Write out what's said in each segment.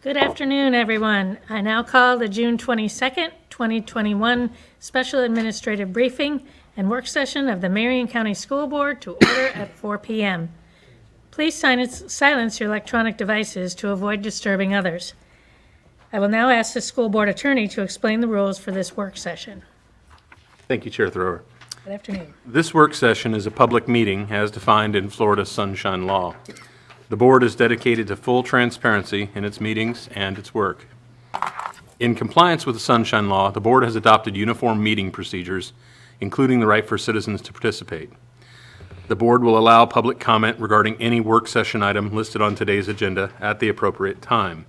Good afternoon, everyone. I now call the June 22nd, 2021 Special Administrative Briefing and Work Session of the Marion County School Board to order at 4 p.m. Please silence your electronic devices to avoid disturbing others. I will now ask the School Board Attorney to explain the rules for this work session. Thank you, Chair Thrower. Good afternoon. This work session is a public meeting as defined in Florida Sunshine Law. The Board is dedicated to full transparency in its meetings and its work. In compliance with the Sunshine Law, the Board has adopted uniform meeting procedures, including the right for citizens to participate. The Board will allow public comment regarding any work session item listed on today's agenda at the appropriate time.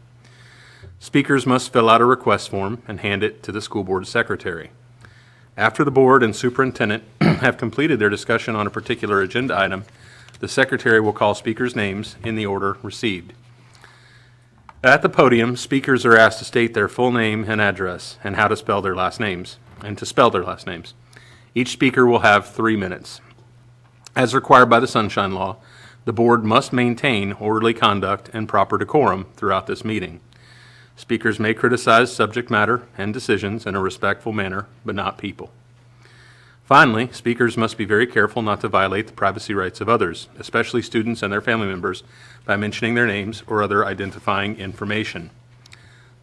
Speakers must fill out a request form and hand it to the School Board Secretary. After the Board and Superintendent have completed their discussion on a particular agenda item, the Secretary will call speakers' names in the order received. At the podium, speakers are asked to state their full name and address and how to spell their last names, Each speaker will have 3 minutes. As required by the Sunshine Law, the Board must maintain orderly conduct and proper decorum throughout this meeting. Speakers may criticize subject matter and decisions in a respectful manner, but not people. Finally, speakers must be very careful not to violate the privacy rights of others, especially students and their family members, by mentioning their names or other identifying information.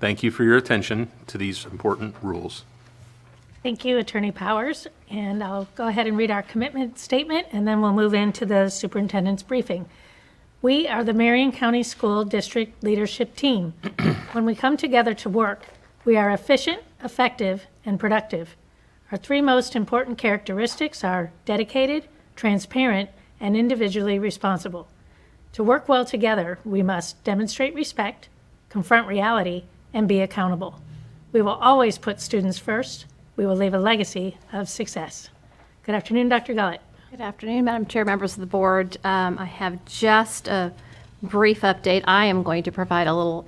Thank you for your attention to these important rules. Thank you, Attorney Powers. And I'll go ahead and read our commitment statement, and then we'll move into the superintendent's briefing. We are the Marion County School District Leadership Team. When we come together to work, we are efficient, effective, and productive. Our 3 most important characteristics are dedicated, transparent, and individually responsible. To work well together, we must demonstrate respect, confront reality, and be accountable. We will always put students first. We will leave a legacy of success. Good afternoon, Dr. Gullett. Good afternoon, Madam Chair, members of the board. I have just a brief update. I am going to provide a little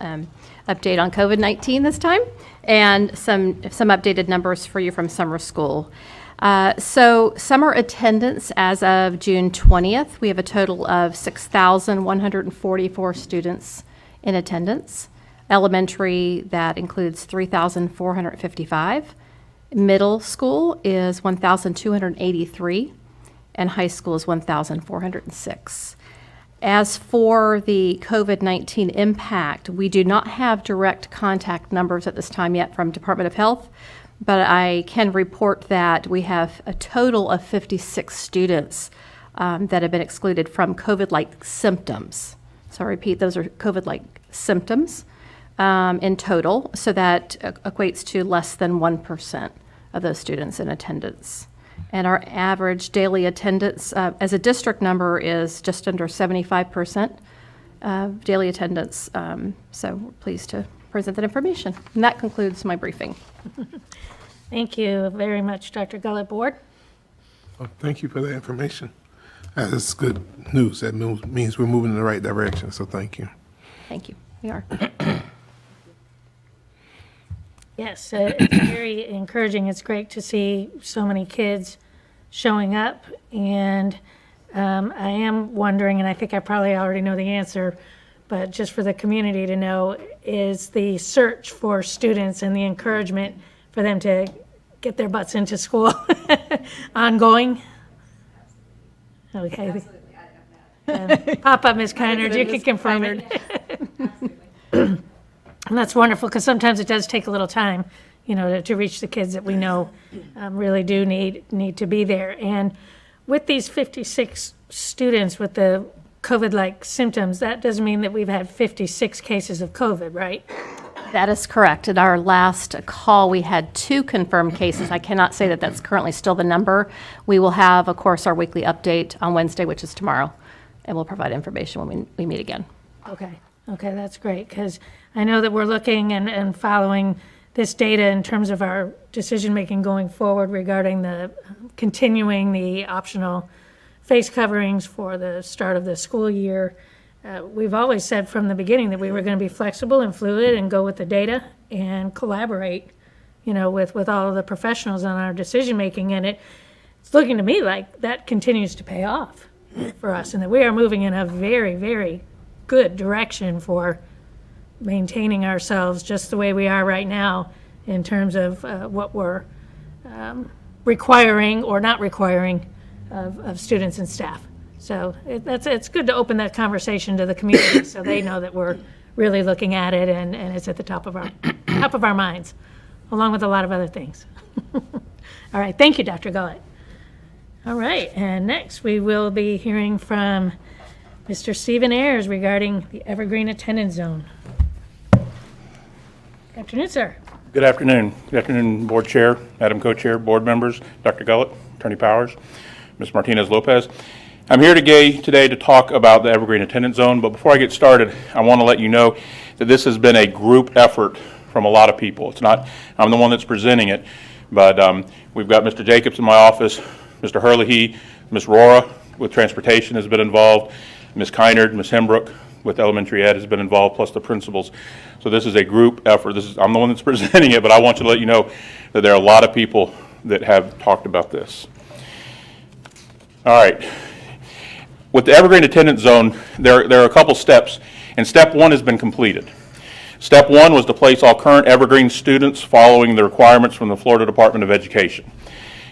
update on COVID-19 this time, and some updated numbers for you from summer school. So summer attendance as of June 20th, we have a total of 6,144 students in attendance. Elementary, that includes 3,455. Middle school is 1,283, and high school is 1,406. As for the COVID-19 impact, we do not have direct contact numbers at this time yet from Department of Health, but I can report that we have a total of 56 students that have been excluded from COVID-like symptoms. So I repeat, those are COVID-like symptoms in total, so that equates to less than 1% of those students in attendance. And our average daily attendance as a district number is just under 75% daily attendance. So we're pleased to present that information. And that concludes my briefing. Thank you very much, Dr. Gullett. Board? Well, thank you for the information. That's good news. That means we're moving in the right direction, so thank you. Thank you. We are. Yes, it's very encouraging. It's great to see so many kids showing up, and I am wondering, and I think I probably already know the answer, but just for the community to know, is the search for students and the encouragement for them to get their butts into school ongoing? Okay. Absolutely. Pop up, Ms. Kynard, you can confirm it. And that's wonderful, because sometimes it does take a little time, to reach the kids that we know really do need to be there. And with these 56 students with the COVID-like symptoms, that doesn't mean that we've had 56 cases of COVID, right? That is correct. At our last call, we had 2 confirmed cases. I cannot say that that's currently still the number. We will have, of course, our weekly update on Wednesday, which is tomorrow, and we'll provide information when we meet again. Okay, that's great, because I know that we're looking and following this data in terms of our decision-making going forward regarding the continuing the optional face coverings for the start of the school year. We've always said from the beginning that we were going to be flexible and fluid and go with the data and collaborate, with all of the professionals on our decision-making. And it's looking to me like that continues to pay off for us, and that we are moving in a very, very good direction for maintaining ourselves just the way we are right now in terms of what we're requiring or not requiring of students and staff. So it's good to open that conversation to the community so they know that we're really looking at it and it's at the top of our minds, along with a lot of other things. All right, thank you, Dr. Gullett. All right, and next we will be hearing from Mr. Stephen Ayers regarding the Evergreen attendance zone. Good afternoon, sir. Good afternoon. Good afternoon, Board Chair, Madam Co-Chair, Board members, Dr. Gullett, Attorney Powers, Ms. Martinez-Lopez. I'm here today to talk about the Evergreen attendance zone, but before I get started, I want to let you know that this has been a group effort from a lot of people. It's not, I'm the one that's presenting it, but we've got Mr. Jacobs in my office, Mr. Herlihy, Ms. Rora with Transportation has been involved, Ms. Kynard, Ms. Hembrook with Elementary Ed has been involved, plus the principals. So this is a group effort. I'm the one that's presenting it, but I want to let you know that there are a lot of people that have talked about this. All right. With the Evergreen attendance zone, there are a couple steps, and step one has been completed. Step one was to place all current Evergreen students following the requirements from the Florida Department of Education.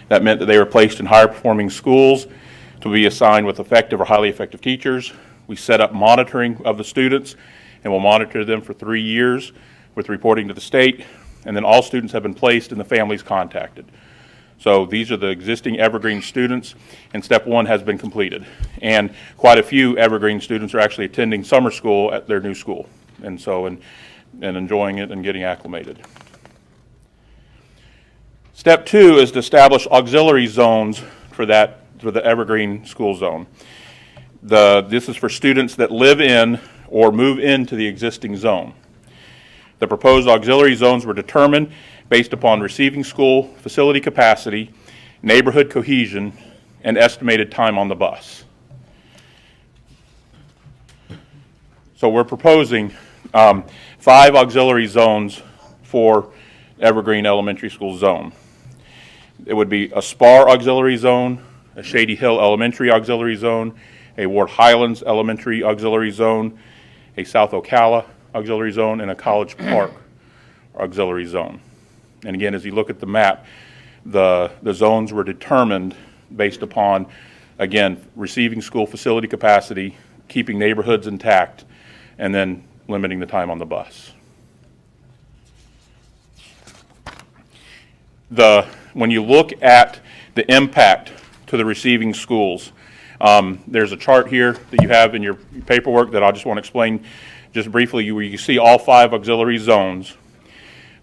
That meant that they were placed in higher performing schools to be assigned with effective or highly effective teachers. We set up monitoring of the students, and we'll monitor them for 3 years with reporting to the state, and then all students have been placed and the families contacted. So these are the existing Evergreen students, and step one has been completed. And quite a few Evergreen students are actually attending summer school at their new school, and enjoying it and getting acclimated. Step two is to establish auxiliary zones for the Evergreen school zone. This is for students that live in or move into the existing zone. The proposed auxiliary zones were determined based upon receiving school facility capacity, neighborhood cohesion, and estimated time on the bus. So we're proposing 5 auxiliary zones for Evergreen Elementary School zone. It would be a Spar auxiliary zone, a Shady Hill Elementary auxiliary zone, a Ward Highlands Elementary auxiliary zone, a South Ocala auxiliary zone, and a College Park auxiliary zone. And again, as you look at the map, the zones were determined based upon, again, receiving school facility capacity, keeping neighborhoods intact, and then limiting the time on the bus. When you look at the impact to the receiving schools, there's a chart here that you have in your paperwork that I just want to explain just briefly. Where you see all 5 auxiliary zones.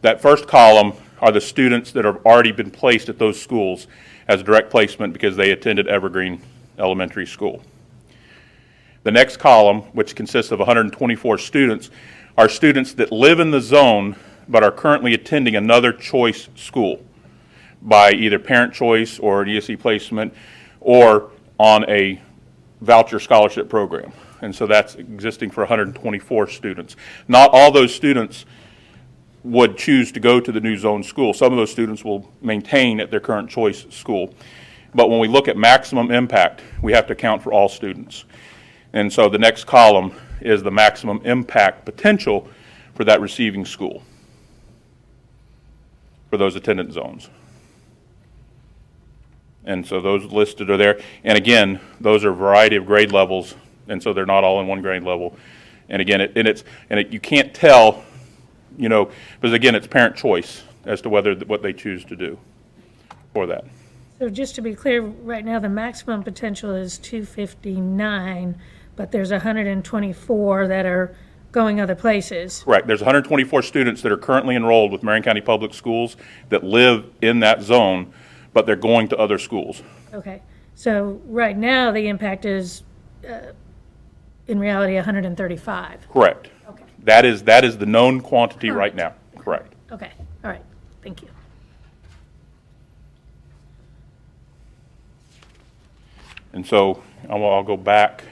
That first column are the students that have already been placed at those schools as direct placement because they attended Evergreen Elementary School. The next column, which consists of 124 students, are students that live in the zone but are currently attending another choice school by either parent choice or an ESE placement or on a voucher scholarship program. And so that's existing for 124 students. Not all those students would choose to go to the new zone school. Some of those students will maintain at their current choice school. But when we look at maximum impact, we have to account for all students. And so the next column is the maximum impact potential for that receiving school for those attendance zones. And so those listed are there. And again, those are a variety of grade levels, and so they're not all in one grade level. And again, you can't tell, because again, it's parent choice as to what they choose to do for that. So just to be clear, right now the maximum potential is 259, but there's 124 that are going other places. Correct. There's 124 students that are currently enrolled with Marion County Public Schools that live in that zone, but they're going to other schools. Okay. So right now the impact is, in reality, 135. Correct. Okay. That is the known quantity right now. Correct. Okay. All right. Thank you. And so I'll go back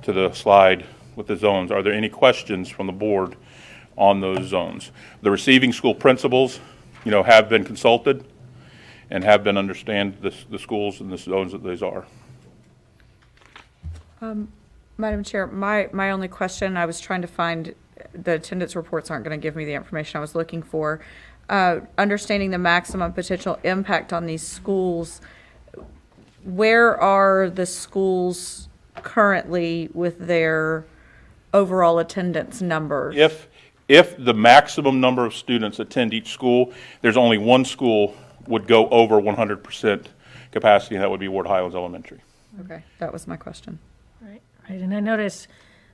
to the slide with the zones. Are there any questions from the board on those zones? The receiving school principals, have been consulted and have been understand the schools and the zones that these are. Madam Chair, my only question, I was trying to find the attendance reports aren't going to give me the information I was looking for. Understanding the maximum potential impact on these schools, where are the schools currently with their overall attendance numbers? If the maximum number of students attend each school, there's only one school would go over 100% capacity, and that would be Ward Highlands Elementary. Okay, that was my question. Right, and I noticed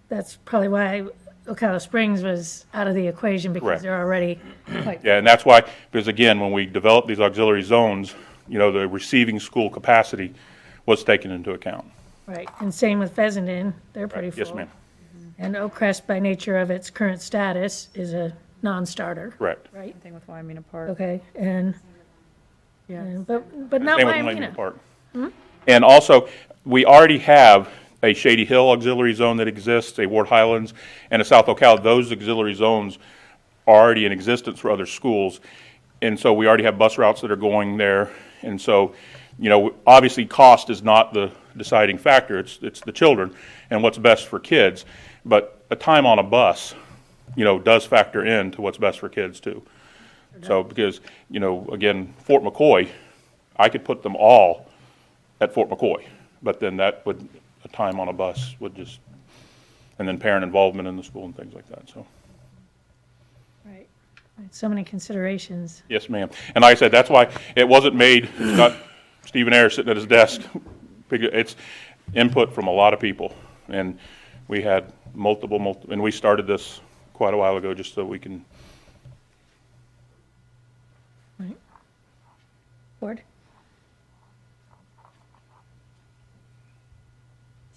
that's probably why Ocala Springs was out of the equation, because Correct. they're already quite, Yeah, and that's why, because again, when we developed these auxiliary zones, the receiving school capacity was taken into account. right. And same with Fessenden, they're pretty full. Yes, ma'am. And Oak Crest, by nature of its current status, is a non-starter, Correct. right? Same thing with Wyoming Park. Okay, and, Yeah. but not Same with Wyoming. Millennium Park. And also, we already have a Shady Hill auxiliary zone that exists, a Ward Highlands, and a South Ocala. Those auxiliary zones are already in existence for other schools. And so we already have bus routes that are going there. And so, obviously cost is not the deciding factor. It's the children and what's best for kids. But a time on a bus, does factor into what's best for kids too. So because, again, Fort McCoy, I could put them all at Fort McCoy, but then that would, a time on a bus would just, and then parent involvement in the school and things like that, so. Right, so many considerations. Yes, ma'am. And like I said, that's why it wasn't made, it's not Stephen Ayers sitting at his desk. It's input from a lot of people. And we had multiple, and we started this quite a while ago just so we can. Right. Board?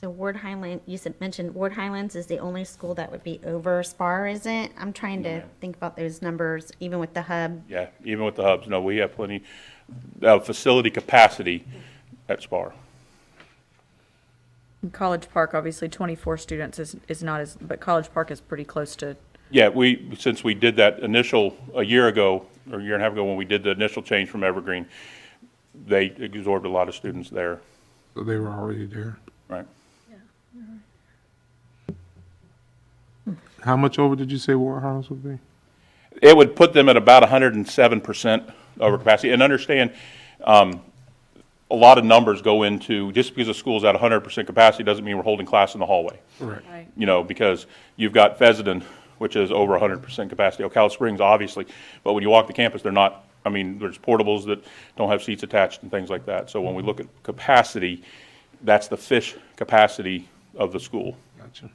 So Ward Highland, mentioned Ward Highlands is the only school that would be over SPAR, isn't it? I'm trying to think about those numbers, even with the hub. Yeah, even with the hubs, no, we have plenty of facility capacity at SPAR. College Park, obviously 24 students is not as, but College Park is pretty close to. Yeah, since we did that initial, a year ago, or a year and a half ago, when we did the initial change from Evergreen, they absorbed a lot of students there, So they were already there. right? How much over did you say Ward Highlands would be? It would put them at about 107% over capacity. And understand, a lot of numbers go into, just because a school's at 100% capacity doesn't mean we're holding class in the hallway. Right. Because you've got Fessenden, which is over 100% capacity, Ocala Springs, obviously, but when you walk the campus, they're not, there's portables that don't have seats attached and things like that. So when we look at capacity, that's the fish capacity of the school. Gotcha.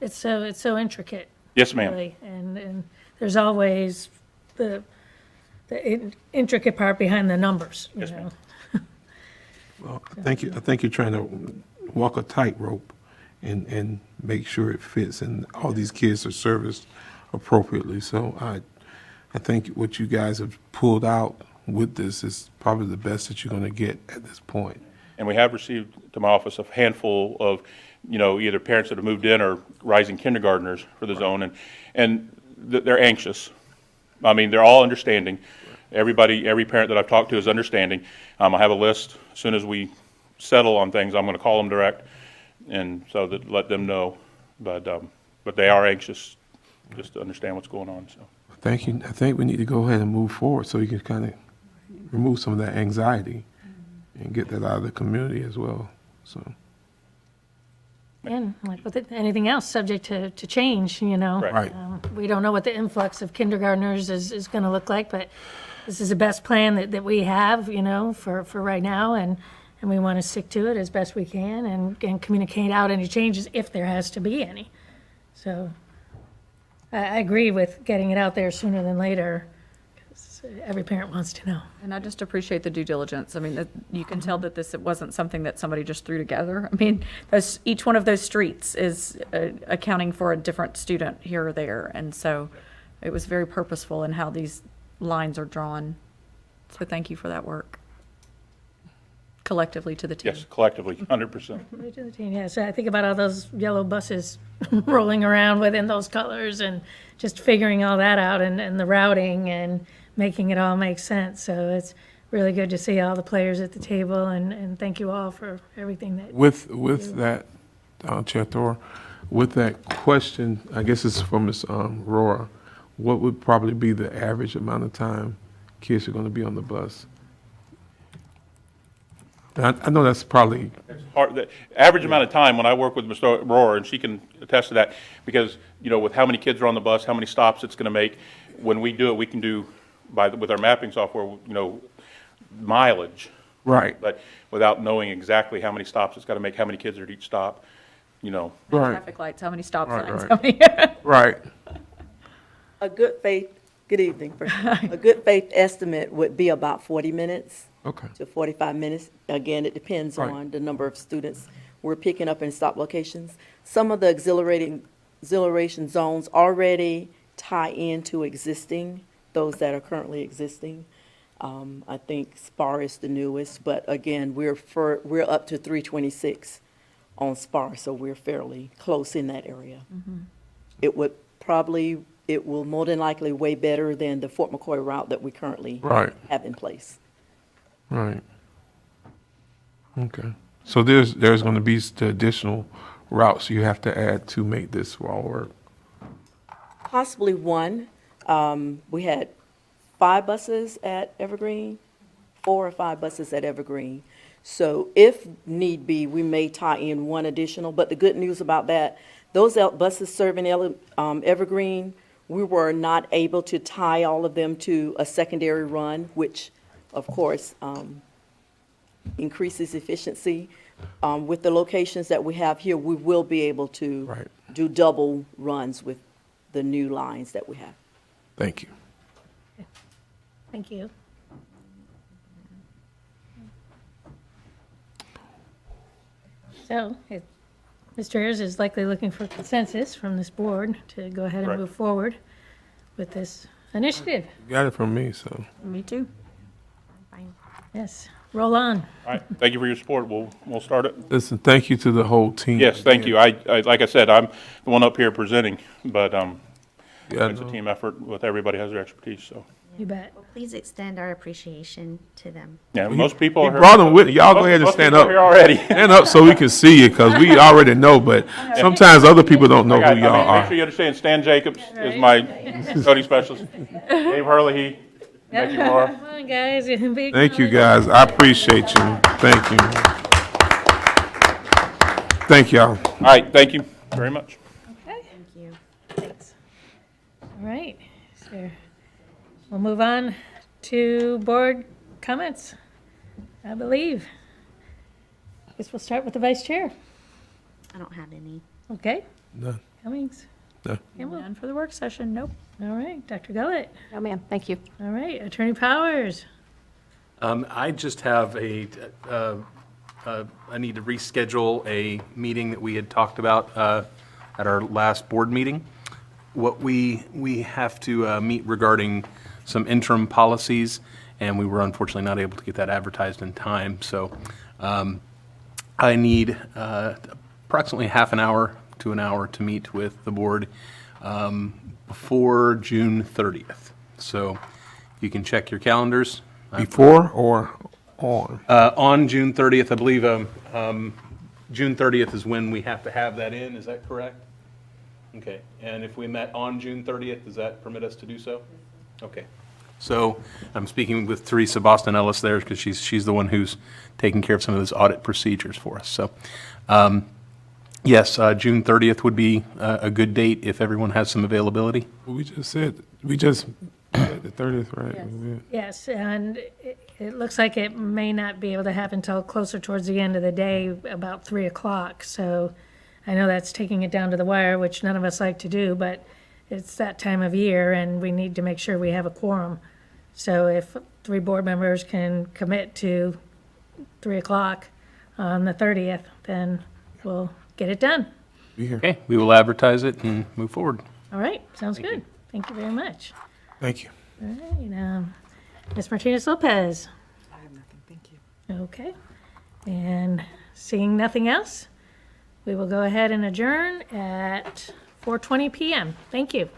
It's so intricate. Yes, ma'am. Really, and there's always the intricate part behind the numbers, Yes, ma'am. Well, I think you're trying to walk a tightrope and make sure it fits, and all these kids are serviced appropriately. So I think what you guys have pulled out with this is probably the best that you're going to get at this point. And we have received to my office a handful of, either parents that have moved in or rising kindergartners for the zone, and they're anxious. They're all understanding. Every parent that I've talked to is understanding. I have a list. As soon as we settle on things, I'm going to call them direct, and so that let them know. But they are anxious just to understand what's going on. So. Thank you. I think we need to go ahead and move forward so you can kind of remove some of that anxiety and get that out of the community as well. So. And like with anything else, subject to change, Right. We don't know what the influx of kindergartners is going to look like, but this is the best plan that we have, for right now, and we want to stick to it as best we can and communicate out any changes if there has to be any. So I agree with getting it out there sooner than later, because every parent wants to know. And I just appreciate the due diligence. That you can tell that it wasn't something that somebody just threw together. Each one of those streets is accounting for a different student here or there. And so it was very purposeful in how these lines are drawn. So thank you for that work. Collectively to the team. Yes, collectively, 100%. Right to the team, yeah. So I think about all those yellow buses rolling around within those colors and just figuring all that out and the routing and making it all make sense. So it's really good to see all the players at the table, and thank you all for everything that. With that, Chair Thor, With that question, I guess it's from Ms. Rohr, what would probably be the average amount of time kids are going to be on the bus? I know that's probably, Hard, the average amount of time, when I work with Mr. Rohr, and she can attest to that, because, you know, with how many kids are on the bus, how many stops it's gonna make, when we do it, we can do, with our mapping software, you know, mileage, right, but without knowing exactly how many stops it's gotta make, how many kids are at each stop, you know. right, Traffic lights, how many stop Right, signs, right. how many. right. A good faith, good evening. A good faith estimate would be about 40 minutes Okay, to 45 minutes. Again, it depends Right. on the number of students we're picking up in stop locations. Some of the exhilaration zones already tie into those that are currently existing. I think SPAR is the newest, but again, we're up to 326 on SPAR, so we're fairly close in that area. It will more than likely way better than the Fort McCoy route that we currently right, have in place. right. Okay. So there's going to be the additional routes you have to add to make this all work? Possibly one. We had 5 buses at Evergreen, 4 or 5 buses at Evergreen. So if need be, we may tie in one additional, but the good news about that, those buses serving Evergreen, we were not able to tie all of them to a secondary run, which, of course, increases efficiency. With the locations that we have here, we will be able to Right. do double runs with the new lines that we have. Thank you. Thank you. So, Mr. Ayers is likely looking for consensus from this board to go ahead and Correct. move forward with this initiative. You got it from me, so. Me too. Fine. Yes, roll on. All right, thank you for your support, we'll start it. Listen, thank you to the whole team. Yes, thank you, I, like I said, I'm the one up here presenting, but, Yeah, it's a team effort with everybody has their expertise, so. You bet. Well, please extend our appreciation to them. Yeah, most people He are here. brought them with, y'all go ahead and Most stand people up. are here already. Stand up so we can see you, because we already know, but sometimes other people don't know who y'all Make are. sure you understand, Stan Jacobs is my coding specialist. Dave Hurley, Becky Moore. Come on, guys. Big Thank you, knowledge. guys. I appreciate you. Thank you. Thank y'all. All right, thank you very much. Okay, Thank you. thanks. All right, so we'll move on to board comments, I believe. Guess we'll start with the vice chair. I don't have any. Okay, None. Cummings. No. Campbell. None for the work session, nope. All right, Dr. Gullett. No, ma'am, thank you. All right, Attorney Powers. I just have I need to reschedule a meeting that we had talked about at our last board meeting. What we have to meet regarding some interim policies, and we were unfortunately not able to get that advertised in time. So I need approximately half an hour to an hour to meet with the board before June 30th. So you can check your calendars. Before or on? On June 30th, I believe, June 30th is when we have to have that in, is that correct? Okay, and if we met on June 30th, does that permit us to do so? Okay, so I'm speaking with Teresa Boston Ellis there, because she's the one who's taking care of some of those audit procedures for us, so. Yes, June 30th would be a good date if everyone has some availability. We just said the 30th, right? Yeah. Yes, and it looks like it may not be able to happen until closer towards the end of the day, about 3 o'clock. So I know that's taking it down to the wire, which none of us like to do, but it's that time of year and we need to make sure we have a quorum. So if 3 board members can commit to 3 o'clock on the 30th, then we'll get it done. Be here. Okay, we will advertise it and move forward. All right, sounds good. Thank you very much. Thank you. All right, Ms. Martinez Lopez. I have nothing, thank you. Okay, and seeing nothing else, we will go ahead and adjourn at 4:20 PM. Thank you.